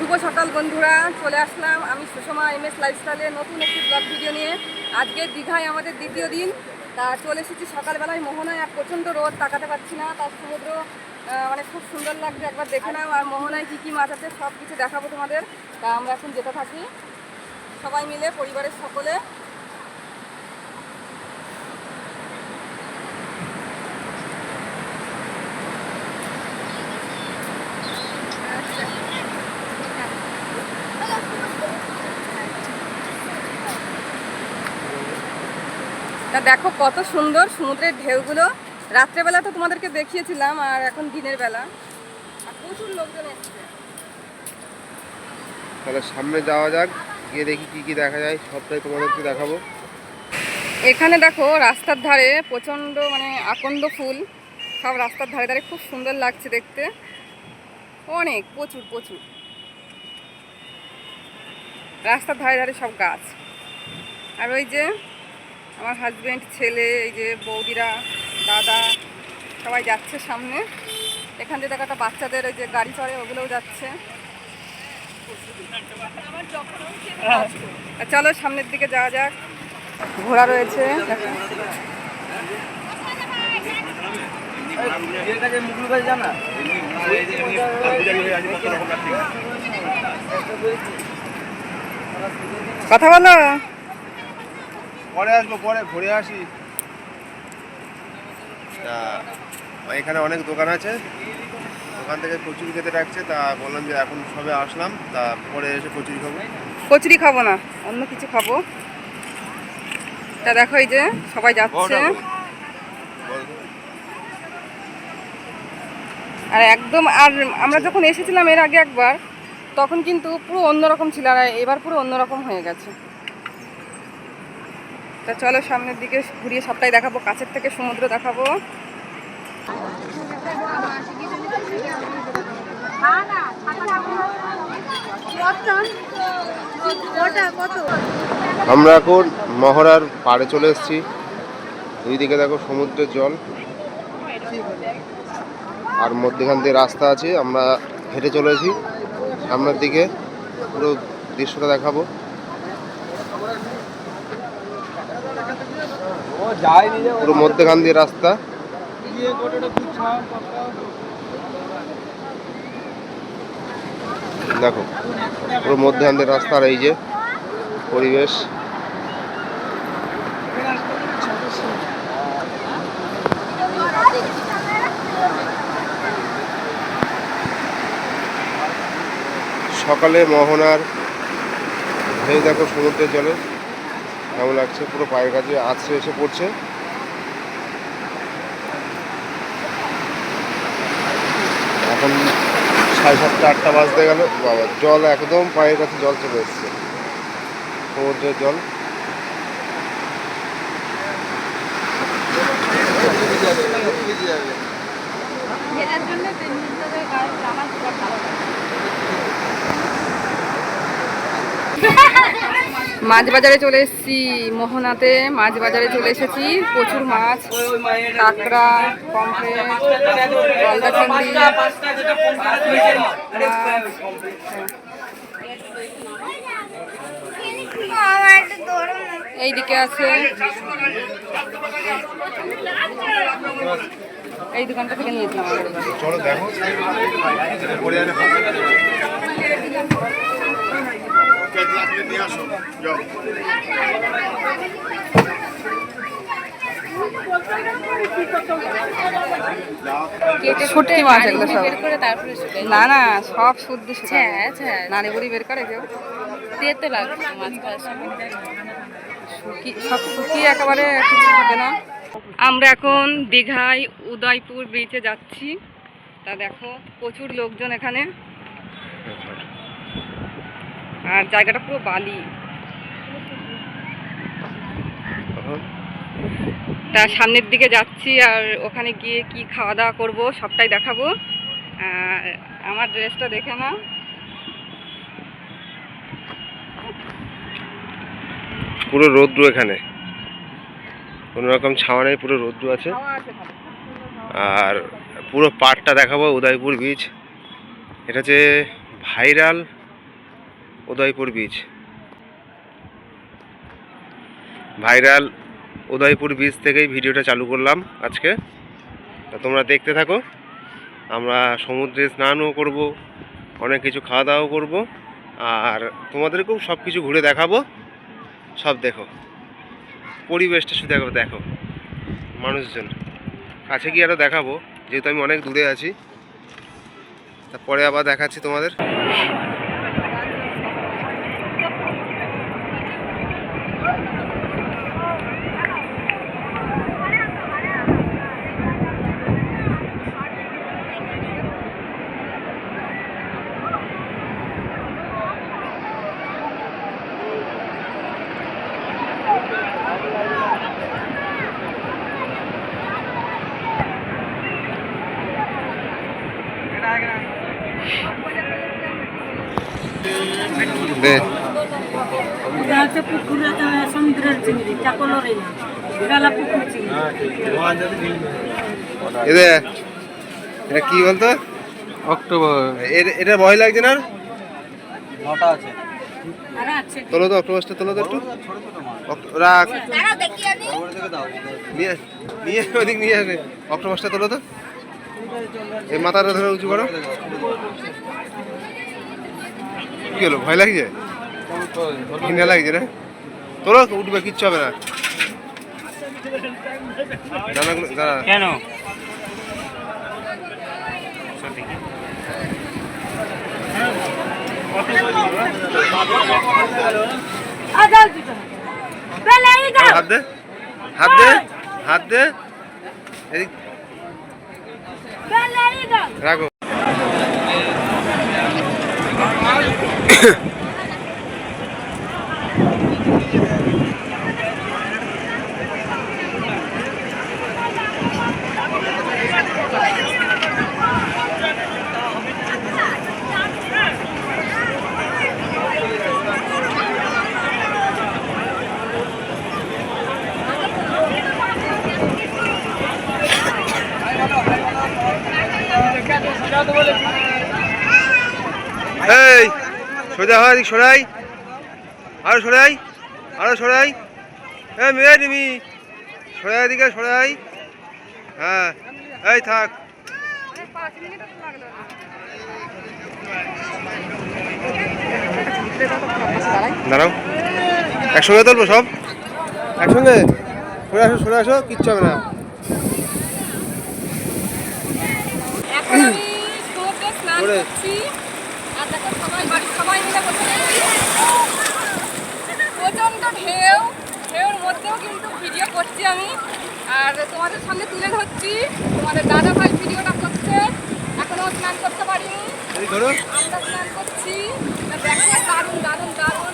শুভ সকাল বন্ধুরা, চলে আসলাম আমি সুষমা MS লাইফস্টাইলে নতুন একটি ব্লগ ভিডিও নিয়ে। আজকে দীঘায় আমাদের দ্বিতীয় দিন। তা চলে এসেছি সকালবেলায় মোহনায়। আর প্রচণ্ড রোদ, তাকাতে পারছি না। তার সমুদ্র মানে খুব সুন্দর লাগছে, একবার দেখে নাও। আর মোহনায় কী কী মাছ আছে সব কিছু দেখাবো তোমাদের। তা আমরা এখন যেতে থাকি সবাই মিলে, পরিবারের সকলে। তা দেখো কত সুন্দর সমুদ্রের ঢেউগুলো। রাত্রেবেলা তো তোমাদেরকে দেখিয়েছিলাম, আর এখন দিনের বেলা। আর প্রচুর লোকজন এসছে। তাহলে সামনে যাওয়া যাক, গিয়ে দেখি কি কি দেখা যায়, সবটাই তোমাদেরকে দেখাবো। এখানে দেখো রাস্তার ধারে প্রচণ্ড মানে আকন্দ ফুল, সব রাস্তার ধারে ধারে খুব সুন্দর লাগছে দেখতে। অনেক প্রচুর প্রচুর রাস্তার ধারে ধারে সব গাছ। আর ওই যে আমার হাজব্যান্ড, ছেলে, এই যে বৌদিরা, দাদা সবাই যাচ্ছে সামনে। এখান থেকে দেখা একটা বাচ্চাদের ওই যে গাড়ি চড়ে, ওগুলোও যাচ্ছে। চলো সামনের দিকে যাওয়া যাক। ঘোড়া রয়েছে। কথা বলো। পরে আসবো, পরে ঘুরে আসি। এখানে অনেক দোকান আছে, দোকান থেকে কচুরি খেতে ডাকছে। তা বললাম যে এখন সবে আসলাম, তা পরে এসে কচুরি খাবো। কচুরি খাবো না, অন্য কিছু খাবো। তা দেখো এই যে সবাই যাচ্ছে। আর একদম, আর আমরা যখন এসেছিলাম এর আগে একবার, তখন কিন্তু পুরো অন্যরকম ছিল, আর এবার পুরো অন্যরকম হয়ে গেছে। তা চলো সামনের দিকে ঘুরিয়ে সবটাই দেখাবো, কাছের থেকে সমুদ্র দেখাবো। আমরা এখন মহড়ার পাড়ে চলে এসেছি। দুই দিকে দেখো সমুদ্রের জল, আর মধ্যখান দিয়ে রাস্তা আছে। আমরা হেঁটে চলেছি সামনের দিকে, পুরো দৃশ্যটা দেখাবো। পুরো মধ্যখান দিয়ে রাস্তা। দেখো পুরো মধ্যখান দিয়ে রাস্তা, আর এই যে পরিবেশ। সকালে মোহনার ঢেউ দেখো সমুদ্রের জলে কেমন লাগছে, পুরো পায়ের কাছে আছড়ে এসে পড়ছে। এখন 7:30 8টা বাজতে গেল। বাবা, জল একদম পায়ের কাছে জল চলে এসছে, সমুদ্রের জল। মাছ বাজারে চলে এসেছি, মোহনাতে মাছ বাজারে চলে এসেছি। প্রচুর মাছ, কাঁকড়া, পমফ্রেট, গলদা চিংড়ি, এইদিকে আছে। এই দোকানটা থেকে নিয়েছিলাম। চলো দেখো, শুটকি মাছ এগুলো সব। না না, সব শুদ্ধ নাড়ি বুড়ি বের করে কেউ। তেতো লাগবে মাছ খাওয়ার সময়। সব শুকিয়ে একেবারে কিছু হবে না। আমরা এখন দীঘায় উদয়পুর ব্রিজে যাচ্ছি। তা দেখো প্রচুর লোকজন এখানে, আর জায়গাটা পুরো বালি। তা সামনের দিকে যাচ্ছি, আর ওখানে গিয়ে কি খাওয়া দাওয়া করবো সবটাই দেখাবো। আর আমার ড্রেসটা দেখে না, পুরো রৌদ্র, এখানে কোনো রকম ছাওয়া নেই, পুরো রৌদ্র আছে। আর পুরো পাড়টা দেখাবো, উদয়পুর বিচ। এটা হচ্ছে viral Udaipur beach. Viral Udaipur beach থেকেই ভিডিওটা চালু করলাম আজকে। তা তোমরা দেখতে থাকো। আমরা সমুদ্রে স্নানও করব, অনেক কিছু খাওয়া দাওয়াও করব, আর তোমাদেরকেও সব কিছু ঘুরে দেখাবো। সব দেখো, পরিবেশটা শুধু একবার দেখো, মানুষজন। কাছে গিয়ে আরও দেখাবো, যেহেতু আমি অনেক দূরে আছি। তারপরে আবার দেখাচ্ছি তোমাদের। দে এটা হচ্ছে পুকুরে সমুদ্রের চিংড়ি, চাকলরে না, বেলা পুকুর চিংড়ি। এদে এটা কি বলতো? অক্টোবর এটা ভয় লাগছে না? আর আছে তোলো তো অক্টোপাসটা, তোলো তো একটু। রাখ, নিয়ে নিয়ে ওদিক নিয়ে আসে। অক্টোপাসটা তোলো তো, এই মাথাটা ধরে উঁচু করো। কি হলো, ভয় লাগছে? ঘৃণা লাগছে না? তোলো, উঠবে, কিচ্ছু হবে না। দানাগুলো দাঁড়া। কেন? আদাল দিতে হবে। বেলা এই দাও, হাত দে, হাত দে, হাত দে। এদিক বেলা এই দাও। রাখো। এই সোজা হয়, এদিক সরাই, আরো সরাই, আরো সরাই। হ্যাঁ মেয়ে নিমি, সরাই, এদিকে সরাই। হ্যাঁ, এই থাক। 5 মিনিট লাগলো। দাঁড়াও, একসঙ্গে তুলবো সব, একসঙ্গে। সরে আসো, সরে আসো, কিচ্ছু হবে না। এখন আমি সমুদ্রে স্নান করছি, আর দেখো সবাই বাড়ির সবাই মিলে বসে আছি। প্রচণ্ড ঢেউ, ঢেউর মধ্যেও কিন্তু ভিডিও করছি আমি, আর তোমাদের সামনে তুলে ধরছি। তোমাদের দাদা ভাই ভিডিওটা করছে, এখনও স্নান করতে পারিনি, এই ধরো। আমরা স্নান করছি। তা দেখো, দারুণ দারুণ দারুণ